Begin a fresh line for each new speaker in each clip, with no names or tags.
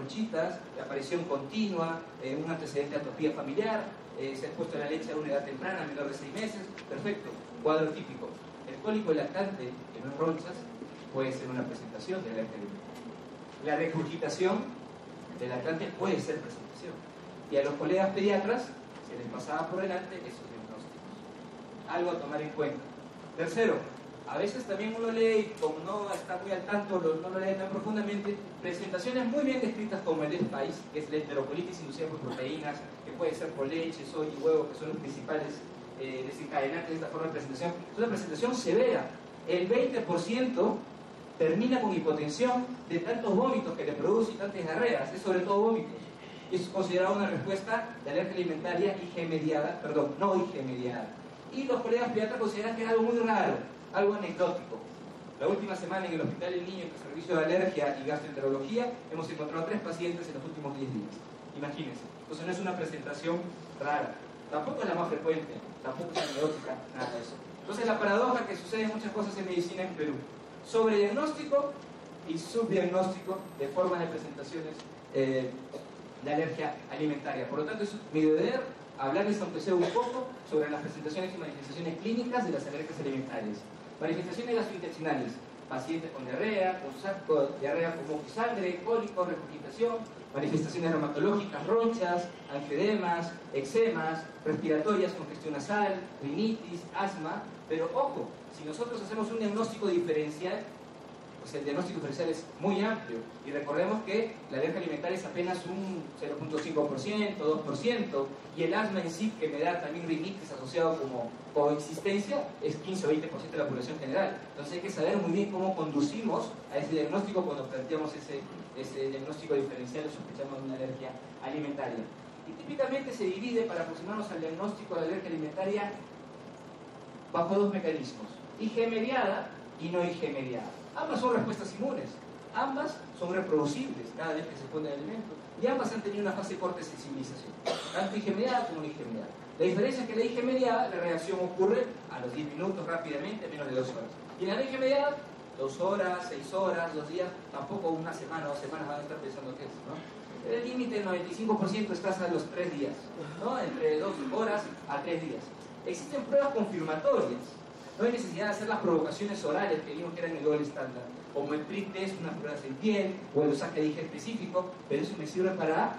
ronchitas, aparición continua, un antecedente de atopía familiar, se ha expuesto a la leche a una edad temprana, menor de 6 meses, perfecto, cuadro típico. El cólico lactante, que no es ronchas, puede ser una presentación de alergia alimentaria. La regurgitación del lactante puede ser presentación. Y a los colegas pediatras se les pasaba por delante esos diagnósticos. Algo a tomar en cuenta. Tercero, a veces también uno lee, y como no está muy al tanto, no lo lee tan profundamente, presentaciones muy bien descritas como el ESPAIS, que es la enterocolitis inducida por proteínas, que puede ser por leche, soya y huevo, que son los principales desencadenantes de esta forma de presentación. Es una presentación severa. El 20% termina con hipotensión de tantos vómitos que le produce y tantas diarreas, es sobre todo vómitos. Y es considerado una respuesta de alergia alimentaria IG mediada, perdón, no IG mediada. Y los colegas pediatras consideran que es algo muy raro, algo anecdótico. La última semana en el Hospital del Niño, en el Servicio de Alergia y Gastroenterología, hemos encontrado 3 pacientes en los últimos 10 días. Imagínense. Entonces no es una presentación rara. Tampoco es la más frecuente, tampoco es anecdótica, nada de eso. Entonces la paradoja que sucede en muchas cosas en medicina en Perú. Sobrediagnóstico y subdiagnóstico de formas de presentaciones de alergia alimentaria. Por lo tanto, es mi deber hablarles, aunque sea un poco, sobre las presentaciones y manifestaciones clínicas de las alergias alimentarias. Manifestaciones gastrointestinales: pacientes con diarrea, con diarrea con moco y sangre, cólico, regurgitación, manifestaciones reumatológicas, ronchas, anfedemas, eczemas, respiratorias, congestión nasal, rinitis, asma. Pero ojo, si nosotros hacemos un diagnóstico diferencial, pues el diagnóstico diferencial es muy amplio, y recordemos que la alergia alimentaria es apenas un 0.5%, 2%, y el asma en sí, que me da también rinitis asociado como coexistencia, es 15 o 20% de la población general. Entonces hay que saber muy bien cómo conducimos a ese diagnóstico cuando planteamos ese diagnóstico diferencial o sospechamos de una alergia alimentaria. Y típicamente se divide, para aproximarnos al diagnóstico de la alergia alimentaria, bajo 2 mecanismos: IG mediada y no IG mediada. Ambas son respuestas inmunes, ambas son reproducibles cada vez que se pone el alimento, y ambas han tenido una fase corta de sensibilización, tanto IG mediada como no IG mediada. La diferencia es que la IG mediada, la reacción ocurre a los 10 minutos, rápidamente, menos de 2 horas. Y en la no IG mediada, 2 horas, 6 horas, 2 días, tampoco una semana o 2 semanas van a estar pensando que es, ¿no? El límite del 95% está hasta los 3 días, ¿no? Entre 2 horas a 3 días. Existen pruebas confirmatorias. No hay necesidad de hacer las provocaciones orales que vimos que eran el doble estándar, como el PRIT test, unas pruebas en piel, o el saque de IG específico, pero eso me sirve para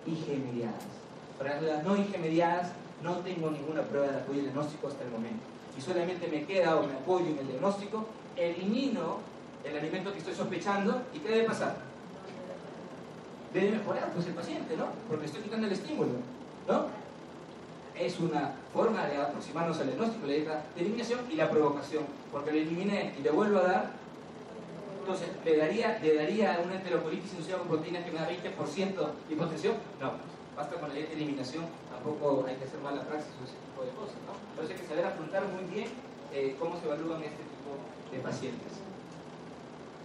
IG mediadas. Para las no IG mediadas no tengo ninguna prueba de apoyo diagnóstico hasta el momento. Y solamente me queda o me apoyo en el diagnóstico, elimino el alimento que estoy sospechando, ¿y qué debe pasar? Debe mejorar pues el paciente, ¿no? Porque estoy quitando el estímulo, ¿no? Es una forma de aproximarnos al diagnóstico, la eliminación y la provocación, porque lo eliminé y le vuelvo a dar. Entonces, ¿le daría una enterocolitis inducida con proteínas que me da 20% de hipotensión? No, basta con la eliminación, tampoco hay que hacer mala praxis o ese tipo de cosas, ¿no? Por eso hay que saber afrontar muy bien cómo se evalúan este tipo de pacientes.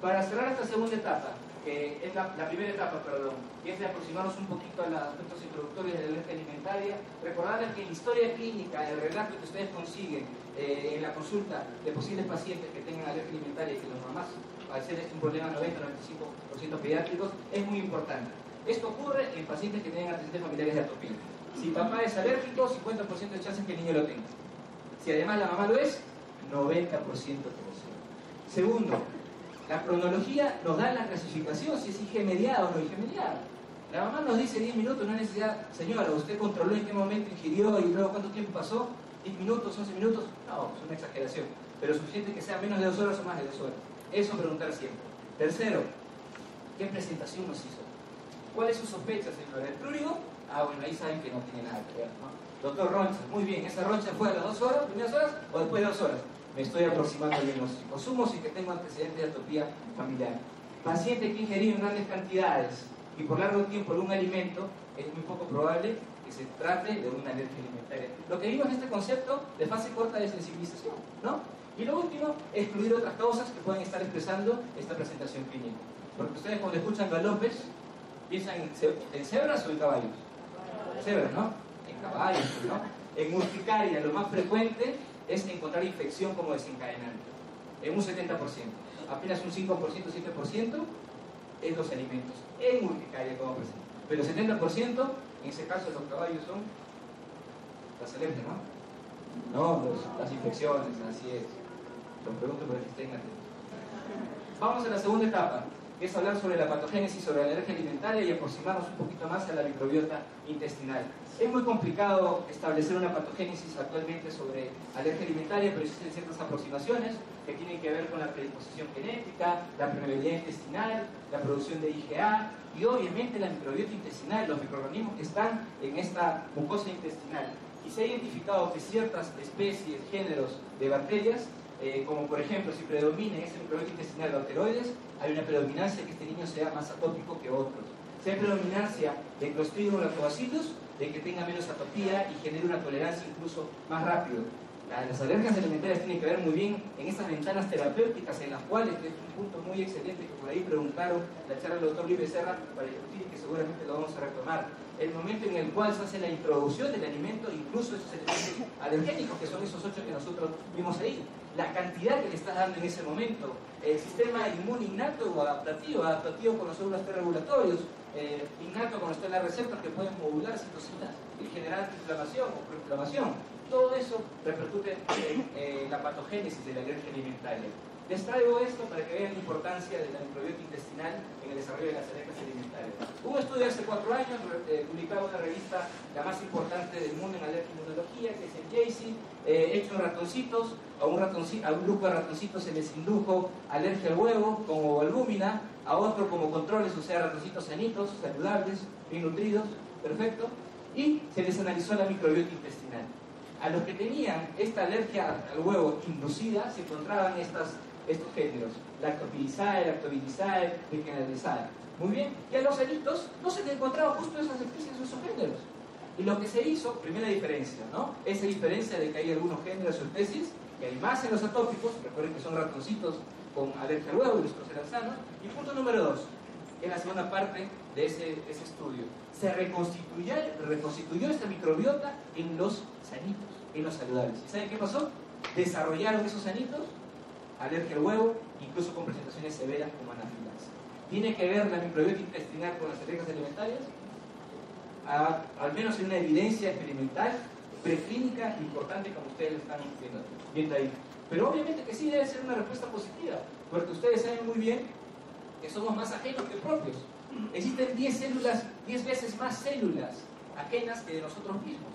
Para cerrar esta segunda etapa, que es la primera etapa, perdón, que es de aproximarnos un poquito a los aspectos introductorios de la alergia alimentaria, recordarles que en la historia clínica, el relato que ustedes consiguen en la consulta de posibles pacientes que tengan alergia alimentaria y que los mamás, al ser este un problema 90-95% pediátricos, es muy importante. Esto ocurre en pacientes que tienen antecedentes familiares de atopía. Si papá es alérgico, 50% de chances que el niño lo tenga. Si además la mamá lo es, 90% de posibilidad. Segundo, la cronología nos da la clasificación si es IG mediada o no IG mediada. La mamá nos dice 10 minutos, no hay necesidad, señora, ¿usted controló en qué momento ingirió y luego cuánto tiempo pasó? ¿10 minutos, 11 minutos? No, es una exageración, pero suficiente que sea menos de 2 horas o más de 2 horas. Eso preguntar siempre. Tercero, ¿qué presentación nos hizo? ¿Cuál es su sospecha, señora? ¿El prurigo? Ah, bueno, ahí saben que no tiene nada que ver, ¿no? Doctor Roncha, muy bien, ¿esa roncha fue a las 2 horas, primeras horas o después de 2 horas? Me estoy aproximando al diagnóstico. Sumo si que tengo antecedentes de atopía familiar. Paciente que ingerido en grandes cantidades y por largo tiempo de un alimento, es muy poco probable que se trate de una alergia alimentaria. Lo que vimos en este concepto de fase corta de sensibilización, ¿no? Y lo último, excluir otras causas que pueden estar expresando esta presentación clínica. Porque ustedes cuando escuchan galopes, piensan en cebras o en caballos. Cebras, ¿no? En caballos, ¿no? En urticaria, lo más frecuente es encontrar infección como desencadenante, en un 70%. Apenas un 5%, 7% es los alimentos, en urticaria como presente. Pero el 70%, en ese caso los caballos son las alergias, ¿no? No, las infecciones, así es. Lo pregunto para que estén atentos. Vamos a la segunda etapa, que es hablar sobre la patogénesis, sobre la alergia alimentaria y aproximarnos un poquito más a la microbiota intestinal. Es muy complicado establecer una patogénesis actualmente sobre alergia alimentaria, pero existen ciertas aproximaciones que tienen que ver con la predisposición genética, la permeabilidad intestinal, la producción de IgA y obviamente la microbiota intestinal, los microorganismos que están en esta mucosa intestinal. Y se ha identificado que ciertas especies, géneros de bacterias, como por ejemplo si predomina en este microbiota intestinal bacteroides, hay una predominancia de que este niño sea más atópico que otros. Si hay predominancia de Clostridium lactobacillus, de que tenga menos atopía y genere una tolerancia incluso más rápido. Las alergias alimentarias tienen que ver muy bien en estas ventanas terapéuticas en las cuales, que es un punto muy excelente que por ahí preguntaron la charla del doctor Luis Becerra para discutir, que seguramente lo vamos a retomar. El momento en el cual se hace la introducción del alimento, incluso esos elementos alergénicos, que son esos 8 que nosotros vimos ahí, la cantidad que le estás dando en ese momento, el sistema inmune innato o adaptativo, adaptativo con los células T regulatorios, innato con los T receptores que pueden modular citocinas y generar inflamación o proinflamación. Todo eso repercute en la patogénesis de la alergia alimentaria. Les traigo esto para que vean la importancia de la microbiota intestinal en el desarrollo de las alergias alimentarias. Un estudio hace 4 años, publicado en una revista, la más importante del mundo en alergia e inmunología, que es el JACI, hecho en ratoncitos. A un grupo de ratoncitos se les indujo alergia al huevo como albúmina, a otro como controles, o sea, ratoncitos sanitos, saludables, bien nutridos, perfecto, y se les analizó la microbiota intestinal. A los que tenían esta alergia al huevo inducida se encontraban estos géneros, Lactobacillus, Lactobacillus, Legionella. Muy bien, y a los sanitos no se les encontraba justo esas especies o esos géneros. Y lo que se hizo, primera diferencia, ¿no? Esa diferencia de que hay algunos géneros o especies, que hay más en los atópicos, recuerden que son ratoncitos con alergia al huevo y los otros eran sanos. Y punto número 2, en la segunda parte de ese estudio, se reconstituyó esta microbiota en los sanitos, en los saludables. ¿Y saben qué pasó? Desarrollaron esos sanitos alergia al huevo, incluso con presentaciones severas como anafilaxia. ¿Tiene que ver la microbiota intestinal con las alergias alimentarias? Al menos hay una evidencia experimental, preclínica, importante, como ustedes lo están viendo ahí. Pero obviamente que sí debe ser una respuesta positiva, porque ustedes saben muy bien que somos más ajenos que propios. Existen 10 veces más células ajenas que de nosotros mismos.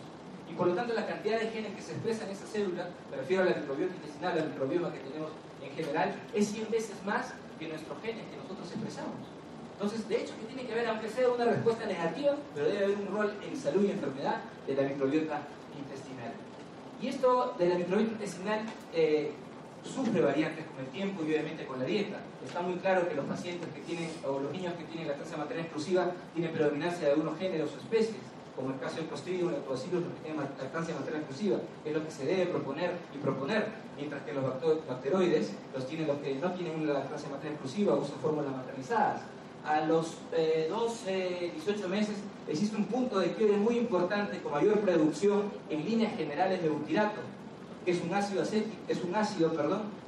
Y por lo tanto la cantidad de genes que se expresan en esa célula, me refiero a la microbiota intestinal, al microbioma que tenemos en general, es 100 veces más que nuestros genes que nosotros expresamos. Entonces, de hecho, que tiene que haber, aunque sea una respuesta negativa, pero debe haber un rol en salud y enfermedad de la microbiota intestinal. Y esto de la microbiota intestinal sufre variantes con el tiempo y obviamente con la dieta. Está muy claro que los pacientes que tienen, o los niños que tienen lactancia materna exclusiva, tienen predominancia de algunos géneros o especies, como el caso del Clostridium lactobacillus, los que tienen lactancia materna exclusiva, que es lo que se debe proponer, mientras que los bacteroides los tienen los que no tienen una lactancia materna exclusiva, usan fórmulas maternizadas. A los 12, 18 meses existe un punto de quiebre muy importante con mayor producción en líneas generales de butirato, que es un ácido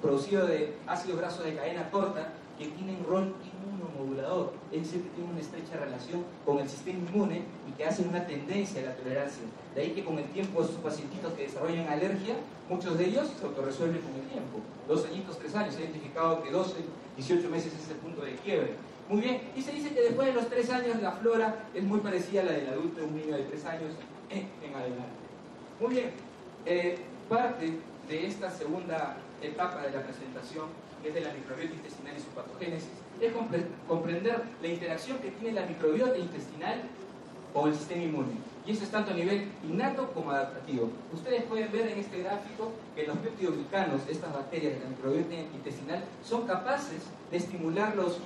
producido de ácidos grasos de cadena corta que tiene un rol inmunomodulador, es decir, que tiene una estrecha relación con el sistema inmune y que hacen una tendencia a la tolerancia. De ahí que con el tiempo esos pacientitos que desarrollan alergia, muchos de ellos se autorresuelven con el tiempo. 2 añitos, 3 años, se ha identificado que 12, 18 meses es el punto de quiebre. Muy bien, y se dice que después de los 3 años la flora es muy parecida a la del adulto, un niño de 3 años en adelante. Muy bien, parte de esta segunda etapa de la presentación, que es de la microbiota intestinal y su patogénesis, es comprender la interacción que tiene la microbiota intestinal con el sistema inmune. Y eso es tanto a nivel innato como adaptativo. Ustedes pueden ver en este gráfico que los peptidoglicanos, estas bacterias de la microbiota intestinal, son capaces de estimular los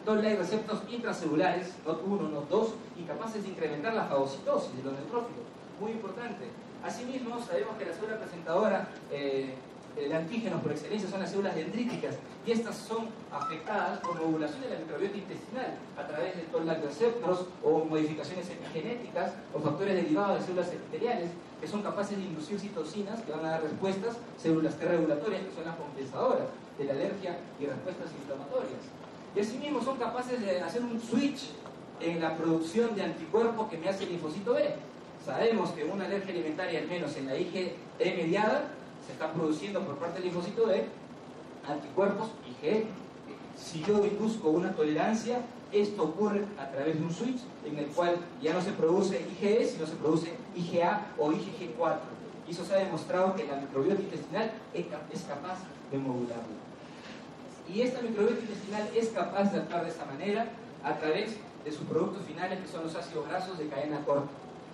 toll-like receptores intracelulares, NOT1, NOT2, y capaces de incrementar la fagocitosis de los neutrófilos. Muy importante. Asimismo, sabemos que la célula presentadora de antígenos por excelencia son las células dendríticas, y estas son afectadas por modulación de la microbiota intestinal a través de toll-like receptors o modificaciones epigenéticas o factores derivados de células epiteliales que son capaces de inducir citocinas que van a dar respuestas, células T regulatorias que son las compensadoras de la alergia y respuestas inflamatorias. Y asimismo son capaces de hacer un switch en la producción de anticuerpos que me hace el linfocito B. Sabemos que una alergia alimentaria, al menos en la IgE mediada, se está produciendo por parte del linfocito B anticuerpos IgE. Si yo induzco una tolerancia, esto ocurre a través de un switch en el cual ya no se produce IgE, sino se produce IgA o IgG4. Y eso se ha demostrado que la microbiota intestinal es capaz de modularlo. Y esta microbiota intestinal es capaz de actuar de esta manera a través de sus productos finales, que son los ácidos grasos de cadena corta,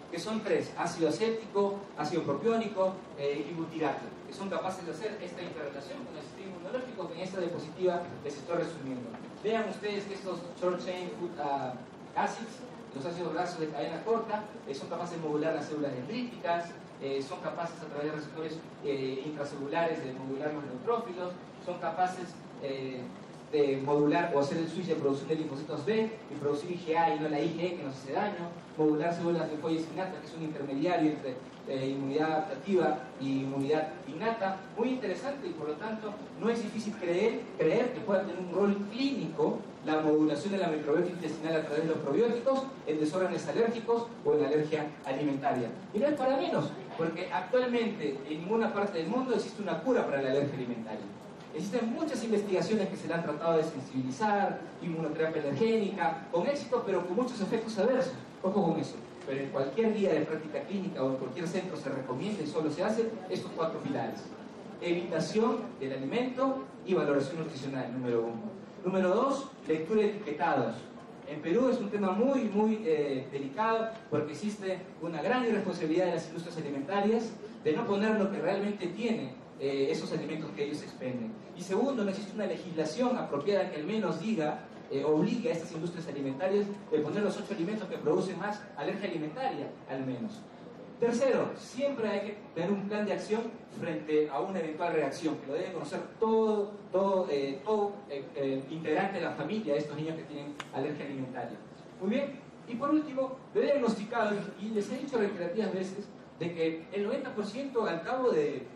que son tres: ácido acético, ácido propiónico y butirato, que son capaces de hacer esta interrelación con el sistema inmunológico, que en esta diapositiva les estoy resumiendo. Vean ustedes que estos short chain acids, los ácidos grasos de cadena corta, son capaces de modular las células dendríticas, son capaces a través de receptores intracelulares de modular los neutrófilos, son capaces de modular o hacer el switch de producción de linfocitos B y producir IgA y no la IgE, que nos hace daño, modular células linfóides innatas, que es un intermediario entre inmunidad adaptativa y inmunidad innata. Muy interesante, y por lo tanto no es difícil creer que pueda tener un rol clínico la modulación de la microbiota intestinal a través de los probióticos en desórdenes alérgicos o en alergia alimentaria. Y no es para menos, porque actualmente en ninguna parte del mundo existe una cura para la alergia alimentaria. Existen muchas investigaciones que se le han tratado de sensibilizar, inmunoterapia alergénica, con éxito, pero con muchos efectos adversos. Ojo con eso. Pero en cualquier guía de práctica clínica o en cualquier centro se recomienda y solo se hacen estos 4 pilares: evitación del alimento y valoración nutricional, número 1. Número 2, lectura de etiquetados. En Perú es un tema muy delicado, porque existe una gran irresponsabilidad de las industrias alimentarias de no poner lo que realmente tiene esos alimentos que ellos expenden. Y segundo, no existe una legislación apropiada que al menos diga, obligue a estas industrias alimentarias de poner los 8 alimentos que producen más alergia alimentaria, al menos. Tercero, siempre hay que tener un plan de acción frente a una eventual reacción, que lo debe conocer todo integrante de la familia de estos niños que tienen alergia alimentaria. Muy bien, y por último, lo he diagnosticado y les he dicho reiterativas veces de que el 90% al cabo de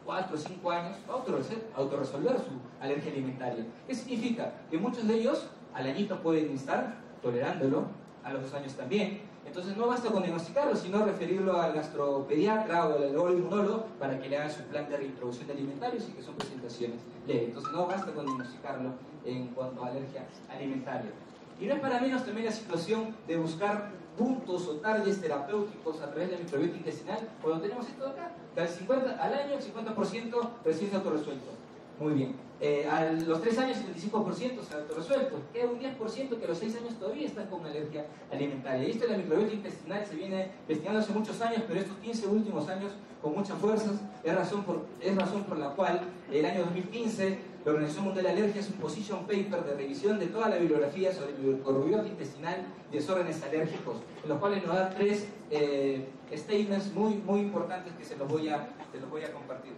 4 o 5 años va a autorresolver su alergia alimentaria. ¿Qué significa? Que muchos de ellos al añito pueden estar tolerándolo, a los 2 años también. Entonces no basta con diagnosticarlo, sino referirlo al gastropediatra o al inmunólogo para que le haga su plan de reintroducción de alimentarios y que son presentaciones leves. Entonces no basta con diagnosticarlo en cuanto a alergia alimentaria. Y no es para menos también la situación de buscar puntos o targets terapéuticos a través de la microbiota intestinal, cuando tenemos esto de acá, que al año el 50% recién se autorresuelto. Muy bien. A los 3 años el 25% se ha autorresuelto. Queda un 10% que a los 6 años todavía están con alergia alimentaria. Y esto de la microbiota intestinal se viene investigando hace muchos años, pero estos 15 últimos años con muchas fuerzas. Es razón por la cual el año 2015 la Organización Mundial de Alergia hace un position paper de revisión de toda la bibliografía sobre microbiota intestinal y desórdenes alérgicos, en los cuales nos da 3 statements muy importantes que se los voy a compartir.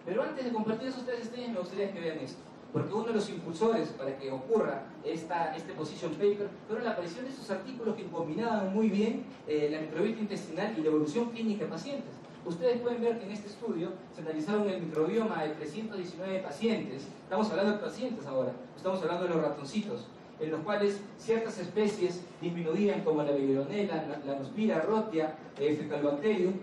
Pero antes de compartir esos 3 statements me gustaría que vean esto, porque uno de los impulsores para que ocurra este position paper fueron la aparición de esos artículos que combinaban muy bien la microbiota intestinal y la evolución clínica de pacientes. Ustedes pueden ver que en este estudio se analizaron el microbioma de 319 pacientes. Estamos hablando de pacientes ahora, estamos hablando de los ratoncitos, en los cuales ciertas especies disminuían, como la Vibronella, la Nospira, Rotia, Fecalbacterium,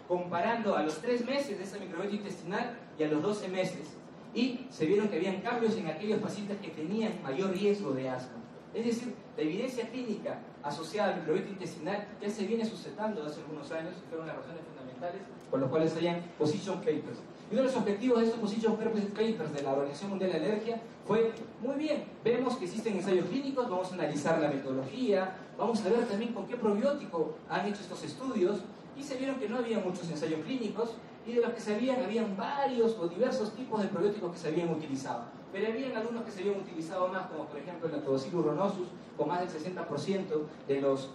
comparando a los 3 meses de esa microbiota intestinal y a los 12 meses. Y se vieron que habían cambios en aquellos pacientes que tenían mayor riesgo de asma. Es decir, la evidencia clínica asociada al microbiota intestinal ya se viene sustentando hace algunos años y fueron las razones fundamentales por las cuales hayan position papers. Y uno de los objetivos de estos position papers de la Organización Mundial de Alergia fue, muy bien, vemos que existen ensayos clínicos, vamos a analizar la metodología, vamos a ver también con qué probiótico han hecho estos estudios, y se vieron que no había muchos ensayos clínicos, y de los que se habían varios o diversos tipos de probióticos que se habían utilizado. Pero habían algunos que se habían utilizado más, como por ejemplo el Lactobacillus rhamnosus, con más del 60% de los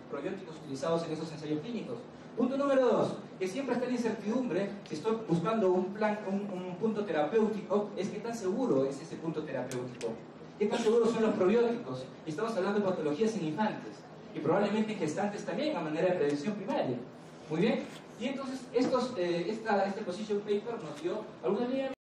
probióticos utilizados en esos ensayos clínicos. Punto número 2, que siempre está la incertidumbre, si estoy buscando un punto terapéutico, es qué tan seguro es ese punto terapéutico. ¿Qué tan seguros son los probióticos? Y estamos hablando de patologías en infantes, y probablemente en gestantes también, a manera de prevención primaria. Muy bien. Y entonces, este position paper nos dio algunas líneas